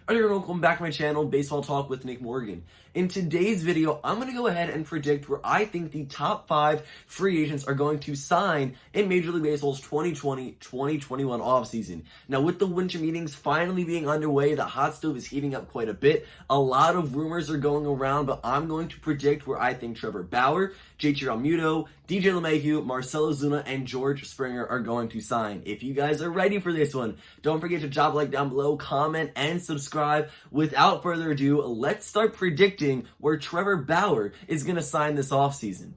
Alright, everyone, welcome back to my channel, Baseball Talk with Nick Morgan. In today's video, I'm going to go ahead and predict where I think the top 5 free agents are going to sign in Major League Baseball's 2020-2021 offseason. Now, with the winter meetings finally being underway, the hot stove is heating up quite a bit. A lot of rumors are going around, but I'm going to predict where I think Trevor Bauer, JT Realmuto, DJ LeMahieu, Marcelo Ozuna, and George Springer are going to sign. If you guys are ready for this one, don't forget to drop a like down below, comment, and subscribe. Without further ado, let's start predicting where Trevor Bauer is going to sign this offseason.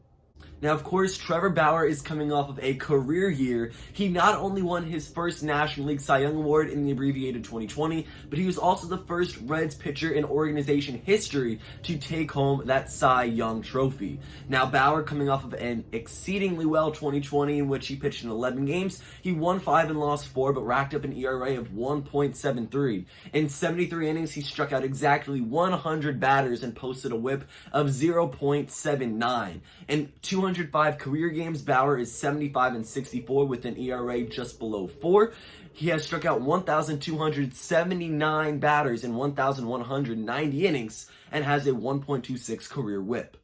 Now, of course, Trevor Bauer is coming off of a career year. He not only won his first National League Cy Young Award in the abbreviated 2020, but he was also the first Reds pitcher in organization history to take home that Cy Young trophy. Now, Bauer coming off of an exceedingly well 2020 in which he pitched in 11 games. He won 5 and lost 4, but racked up an ERA of 1.73. In 73 innings, he struck out exactly 100 batters and posted a whip of 0.79. In 205 career games, Bauer is 75-64 with an ERA just below 4. He has struck out 1,279 batters in 1,190 innings and has a 1.26 career whip.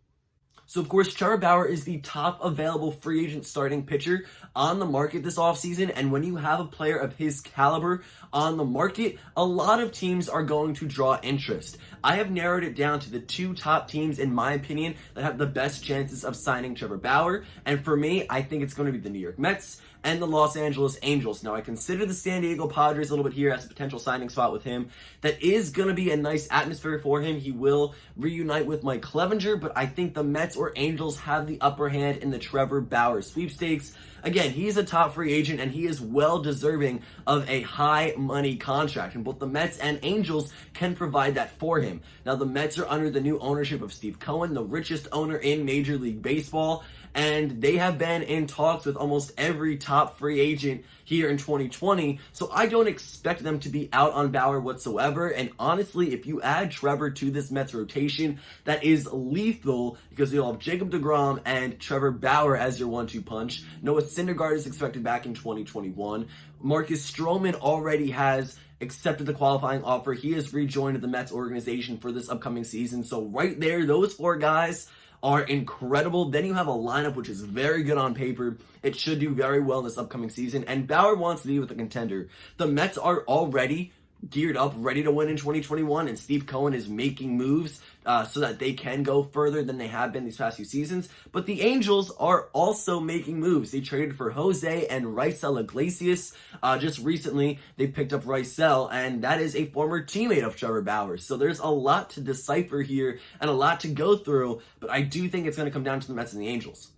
So, of course, Trevor Bauer is the top available free agent starting pitcher on the market this offseason. And when you have a player of his caliber on the market, a lot of teams are going to draw interest. I have narrowed it down to the 2 top teams, in my opinion, that have the best chances of signing Trevor Bauer. And for me, I think it's going to be the New York Mets and the Los Angeles Angels. Now, I consider the San Diego Padres a little bit here as a potential signing spot with him. That is going to be a nice atmosphere for him. He will reunite with Mike Clevenger, but I think the Mets or Angels have the upper hand in the Trevor Bauer sweepstakes. Again, he's a top free agent, and he is well deserving of a high money contract, and both the Mets and Angels can provide that for him. Now, the Mets are under the new ownership of Steve Cohen, the richest owner in Major League Baseball, and they have been in talks with almost every top free agent here in 2020, so I don't expect them to be out on Bauer whatsoever. And honestly, if you add Trevor to this Mets rotation, that is lethal, because you'll have Jacob deGrom and Trevor Bauer as your 1-2 punch. Noah Syndergaard is expected back in 2021. Marcus Stroman already has accepted the qualifying offer. He has rejoined the Mets organization for this upcoming season. So right there, those 4 guys are incredible. Then you have a lineup which is very good on paper. It should do very well in this upcoming season, and Bauer wants to be with a contender. The Mets are already geared up, ready to win in 2021, and Steve Cohen is making moves so that they can go further than they have been these past few seasons. But the Angels are also making moves. They traded for Jose and Raisel Iglesias. Just recently, they picked up Raisel, and that is a former teammate of Trevor Bauer. So there's a lot to decipher here and a lot to go through, but I do think it's going to come down to the Mets and the Angels.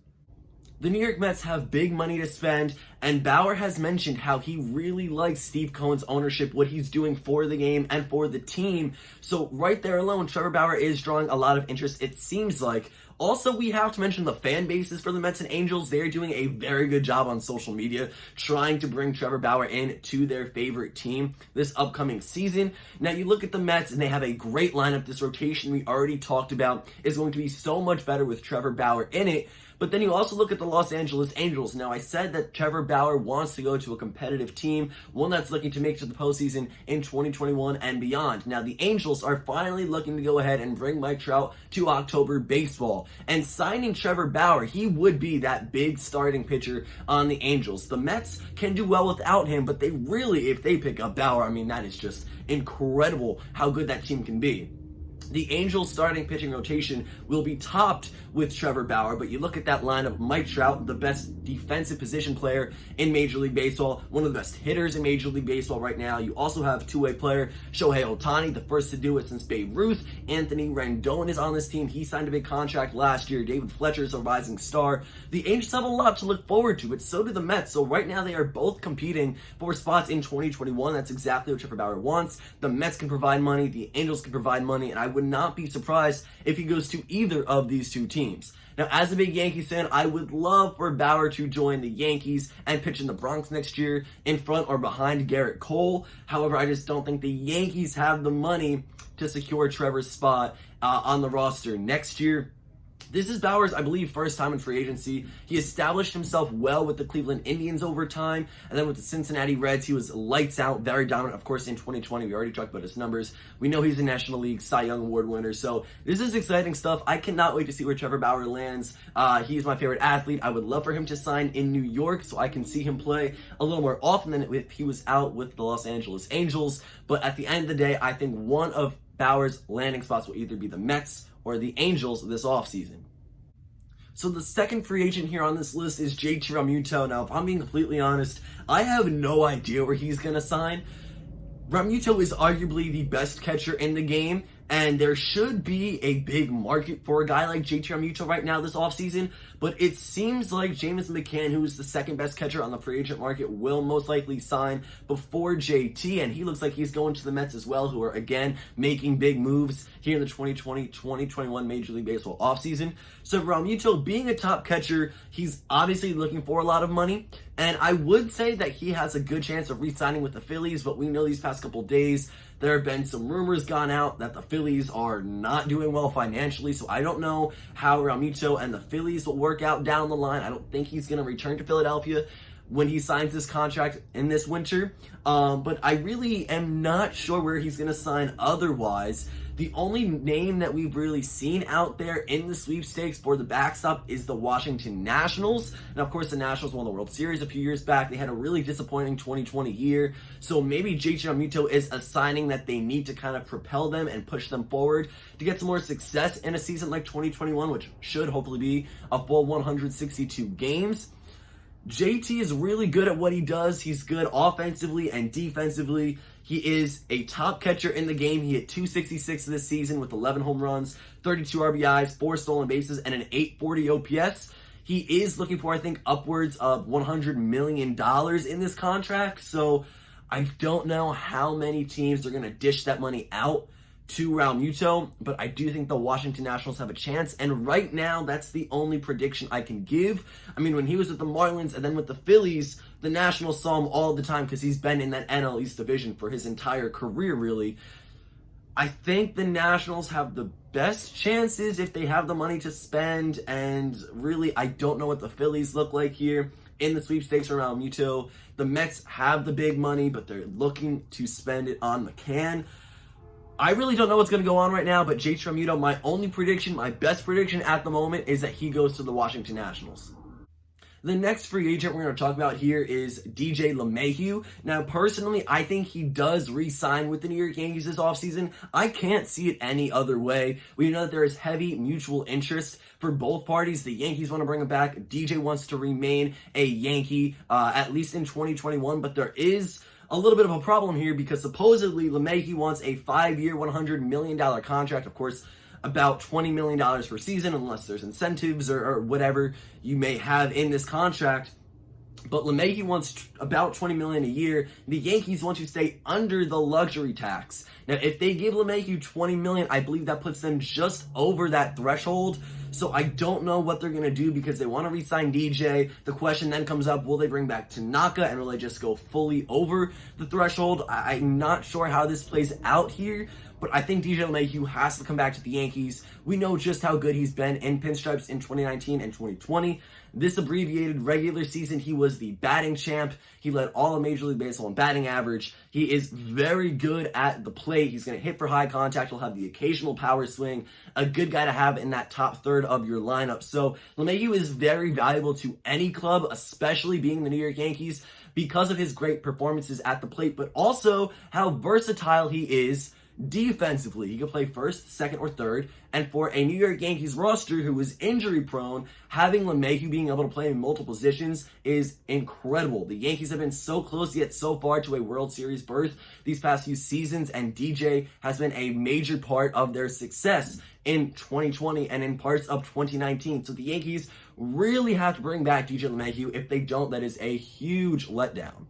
The New York Mets have big money to spend, and Bauer has mentioned how he really likes Steve Cohen's ownership, what he's doing for the game and for the team. So right there alone, Trevor Bauer is drawing a lot of interest, it seems like. Also, we have to mention the fan bases for the Mets and Angels. They're doing a very good job on social media, trying to bring Trevor Bauer in to their favorite team this upcoming season. Now, you look at the Mets, and they have a great lineup. This rotation we already talked about is going to be so much better with Trevor Bauer in it. But then you also look at the Los Angeles Angels. Now, I said that Trevor Bauer wants to go to a competitive team, one that's looking to make it to the postseason in 2021 and beyond. Now, the Angels are finally looking to go ahead and bring Mike Trout to October baseball. And signing Trevor Bauer, he would be that big starting pitcher on the Angels. The Mets can do well without him, but they really, if they pick up Bauer, I mean, that is just incredible how good that team can be. The Angels' starting pitching rotation will be topped with Trevor Bauer, but you look at that lineup: Mike Trout, the best defensive position player in Major League Baseball, one of the best hitters in Major League Baseball right now. You also have two-way player Shohei Ohtani, the first to do it since Babe Ruth. Anthony Rendon is on this team. He signed a big contract last year. David Fletcher is a rising star. The Angels have a lot to look forward to, but so do the Mets. So right now they are both competing for spots in 2021. That's exactly what Trevor Bauer wants. The Mets can provide money. The Angels can provide money, and I would not be surprised if he goes to either of these two teams. Now, as a big Yankees fan, I would love for Bauer to join the Yankees and pitch in the Bronx next year in front or behind Garrett Cole. However, I just don't think the Yankees have the money to secure Trevor's spot on the roster next year. This is Bauer's, I believe, first time in free agency. He established himself well with the Cleveland Indians over time, and then with the Cincinnati Reds, he was lights out, very dominant. Of course, in 2020, we already talked about his numbers. We know he's a National League Cy Young Award winner, so this is exciting stuff. I cannot wait to see where Trevor Bauer lands. He's my favorite athlete. I would love for him to sign in New York so I can see him play a little more often than if he was out with the Los Angeles Angels. But at the end of the day, I think one of Bauer's landing spots will either be the Mets or the Angels this offseason. So the second free agent here on this list is JT Realmuto. Now, if I'm being completely honest, I have no idea where he's going to sign. Realmuto is arguably the best catcher in the game, and there should be a big market for a guy like JT Realmuto right now this offseason, but it seems like James McCann, who is the second best catcher on the free agent market, will most likely sign before JT, and he looks like he's going to the Mets as well, who are, again, making big moves here in the 2020-2021 Major League Baseball offseason. So Realmuto, being a top catcher, he's obviously looking for a lot of money, and I would say that he has a good chance of re-signing with the Phillies, but we know these past couple days there have been some rumors gone out that the Phillies are not doing well financially, so I don't know how Realmuto and the Phillies will work out down the line. I don't think he's going to return to Philadelphia when he signs this contract in this winter, but I really am not sure where he's going to sign otherwise. The only name that we've really seen out there in the sweepstakes for the backstop is the Washington Nationals. And of course, the Nationals won the World Series a few years back. They had a really disappointing 2020 year. So maybe JT Realmuto is a signing that they need to kind of propel them and push them forward to get some more success in a season like 2021, which should hopefully be a full 162 games. JT is really good at what he does. He's good offensively and defensively. He is a top catcher in the game. He hit 266 this season with 11 home runs, 32 RBIs, 4 stolen bases, and an 840 OPS. He is looking for, I think, upwards of $100 million in this contract. So I don't know how many teams are going to dish that money out to Realmuto, but I do think the Washington Nationals have a chance, and right now, that's the only prediction I can give. I mean, when he was with the Marlins and then with the Phillies, the Nationals saw him all the time because he's been in that NL East division for his entire career, really. I think the Nationals have the best chances if they have the money to spend, and really, I don't know what the Phillies look like here in the sweepstakes around Realmuto. The Mets have the big money, but they're looking to spend it on McCann. I really don't know what's going to go on right now, but JT Realmuto, my only prediction, my best prediction at the moment is that he goes to the Washington Nationals. The next free agent we're going to talk about here is DJ LeMahieu. Now, personally, I think he does re-sign with the New York Yankees this offseason. I can't see it any other way. We know that there is heavy mutual interest for both parties. The Yankees want to bring him back. DJ wants to remain a Yankee, at least in 2021, but there is a little bit of a problem here because supposedly LeMahieu wants a 5-year, $100 million contract. Of course, about $20 million per season, unless there's incentives or whatever you may have in this contract. But LeMahieu wants about $20 million a year. The Yankees want to stay under the luxury tax. Now, if they give LeMahieu $20 million, I believe that puts them just over that threshold. So I don't know what they're going to do because they want to re-sign DJ. The question then comes up, will they bring back Tanaka and will they just go fully over the threshold? I'm not sure how this plays out here, but I think DJ LeMahieu has to come back to the Yankees. We know just how good he's been in pinstripes in 2019 and 2020. This abbreviated regular season, he was the batting champ. He led all of Major League Baseball in batting average. He is very good at the plate. He's going to hit for high contact. He'll have the occasional power swing. A good guy to have in that top third of your lineup. So LeMahieu is very valuable to any club, especially being the New York Yankees, because of his great performances at the plate, but also how versatile he is defensively. He can play first, second, or third. And for a New York Yankees roster who is injury prone, having LeMahieu being able to play in multiple positions is incredible. The Yankees have been so close yet so far to a World Series berth these past few seasons, and DJ has been a major part of their success in 2020 and in parts of 2019. So the Yankees really have to bring back DJ LeMahieu. If they don't, that is a huge letdown.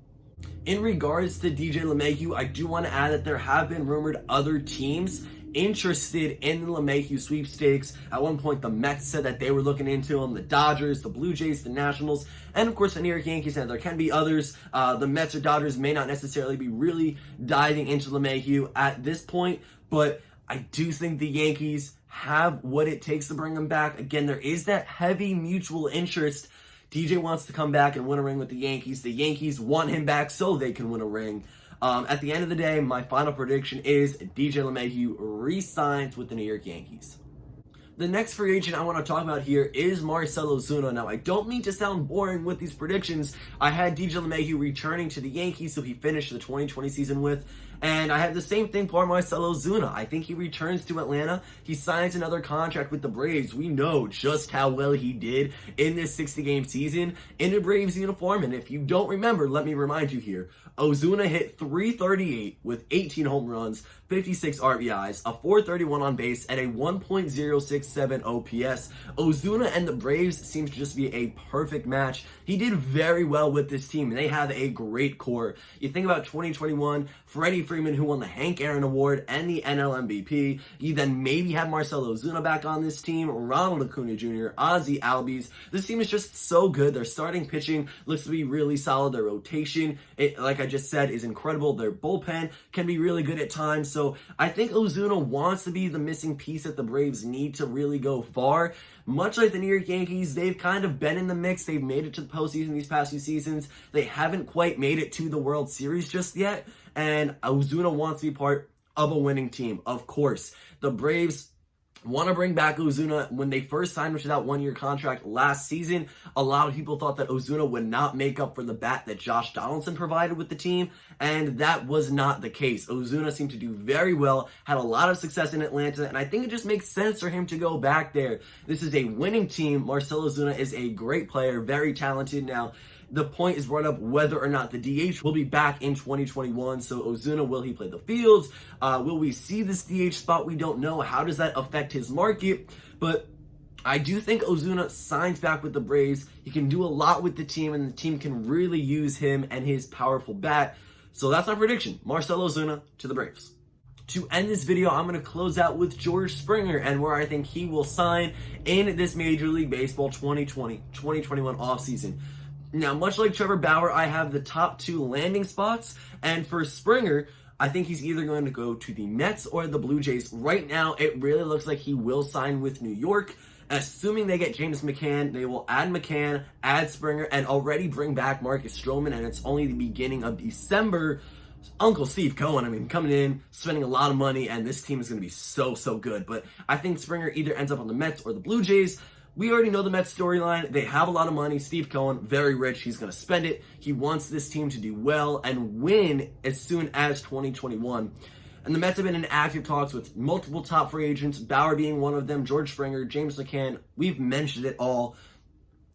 In regards to DJ LeMahieu, I do want to add that there have been rumored other teams interested in the LeMahieu sweepstakes. At one point, the Mets said that they were looking into him, the Dodgers, the Blue Jays, the Nationals, and of course the New York Yankees, and there can be others. The Mets or Dodgers may not necessarily be really diving into LeMahieu at this point, but I do think the Yankees have what it takes to bring him back. Again, there is that heavy mutual interest. DJ wants to come back and win a ring with the Yankees. The Yankees want him back so they can win a ring. At the end of the day, my final prediction is DJ LeMahieu re-signs with the New York Yankees. The next free agent I want to talk about here is Marcelo Ozuna. Now, I don't mean to sound boring with these predictions. I had DJ LeMahieu returning to the Yankees, so he finished the 2020 season with. And I have the same thing for Marcelo Ozuna. I think he returns to Atlanta. He signs another contract with the Braves. We know just how well he did in this 60-game season in a Braves uniform. And if you don't remember, let me remind you here. Ozuna hit .338 with 18 home runs, 56 RBIs, a .431 on base, and a 1.067 OPS. Ozuna and the Braves seem to just be a perfect match. He did very well with this team, and they have a great core. You think about 2021, Freddie Freeman, who won the Hank Aaron Award and the NL MVP. You then maybe have Marcelo Ozuna back on this team, Ronald Acuna Jr., Ozzie Albies. This team is just so good. Their starting pitching looks to be really solid. Their rotation, like I just said, is incredible. Their bullpen can be really good at times. So I think Ozuna wants to be the missing piece that the Braves need to really go far. Much like the New York Yankees, they've kind of been in the mix. They've made it to the postseason these past few seasons. They haven't quite made it to the World Series just yet. And Ozuna wants to be part of a winning team. Of course, the Braves want to bring back Ozuna. When they first signed him to that one-year contract last season, a lot of people thought that Ozuna would not make up for the bat that Josh Donaldson provided with the team, and that was not the case. Ozuna seemed to do very well, had a lot of success in Atlanta, and I think it just makes sense for him to go back there. This is a winning team. Marcelo Ozuna is a great player, very talented. Now, the point is brought up whether or not the DH will be back in 2021. So Ozuna, will he play the fields? Will we see this DH spot? We don't know. How does that affect his market? But I do think Ozuna signs back with the Braves. He can do a lot with the team, and the team can really use him and his powerful bat. So that's my prediction. Marcelo Ozuna to the Braves. To end this video, I'm going to close out with George Springer and where I think he will sign in this Major League Baseball 2020-2021 offseason. Now, much like Trevor Bauer, I have the top two landing spots, and for Springer, I think he's either going to go to the Mets or the Blue Jays. Right now, it really looks like he will sign with New York. Assuming they get James McCann, they will add McCann, add Springer, and already bring back Marcus Stroman, and it's only the beginning of December. Uncle Steve Cohen, coming in, spending a lot of money, and this team is going to be so good. But I think Springer either ends up on the Mets or the Blue Jays. We already know the Mets storyline. They have a lot of money. Steve Cohen, very rich. He's going to spend it. He wants this team to do well and win as soon as 2021. And the Mets have been in active talks with multiple top free agents, Bauer being one of them, George Springer, James McCann. We've mentioned it all.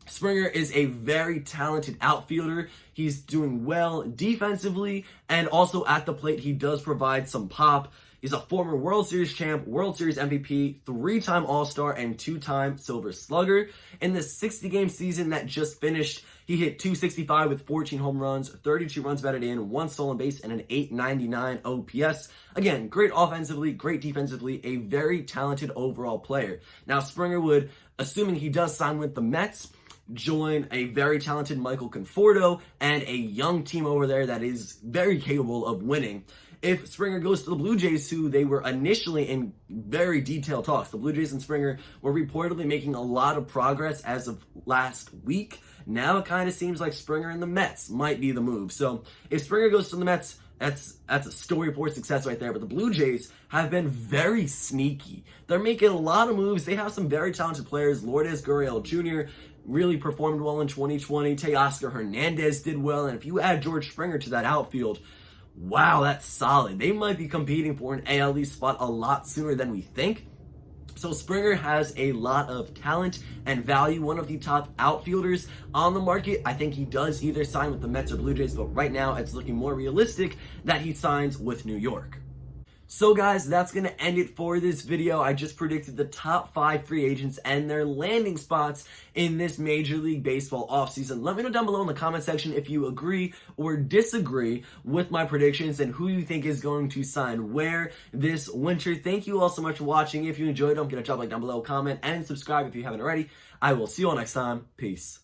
Springer is a very talented outfielder. He's doing well defensively, and also at the plate, he does provide some pop. He's a former World Series champ, World Series MVP, 3-time All-Star, and 2-time Silver Slugger. In the 60-game season that just finished, he hit .265 with 14 home runs, 32 runs batted in, 1 stolen base, and an .899 OPS. Again, great offensively, great defensively, a very talented overall player. Now, Springer would, assuming he does sign with the Mets, join a very talented Michael Conforto and a young team over there that is very capable of winning. If Springer goes to the Blue Jays, who they were initially in very detailed talks, the Blue Jays and Springer were reportedly making a lot of progress as of last week. Now it kind of seems like Springer and the Mets might be the move. So if Springer goes to the Mets, that's a story for success right there. But the Blue Jays have been very sneaky. They're making a lot of moves. They have some very talented players. Lourdes Gurriel Jr. really performed well in 2020. Teoscar Hernandez did well. And if you add George Springer to that outfield, wow, that's solid. They might be competing for an AL East spot a lot sooner than we think. So Springer has a lot of talent and value, one of the top outfielders on the market. I think he does either sign with the Mets or Blue Jays, but right now it's looking more realistic that he signs with New York. So guys, that's going to end it for this video. I just predicted the top 5 free agents and their landing spots in this Major League Baseball offseason. Let me know down below in the comment section if you agree or disagree with my predictions and who you think is going to sign where this winter. Thank you all so much for watching. If you enjoyed, don't forget to drop a like down below, comment, and subscribe if you haven't already. I will see you all next time. Peace.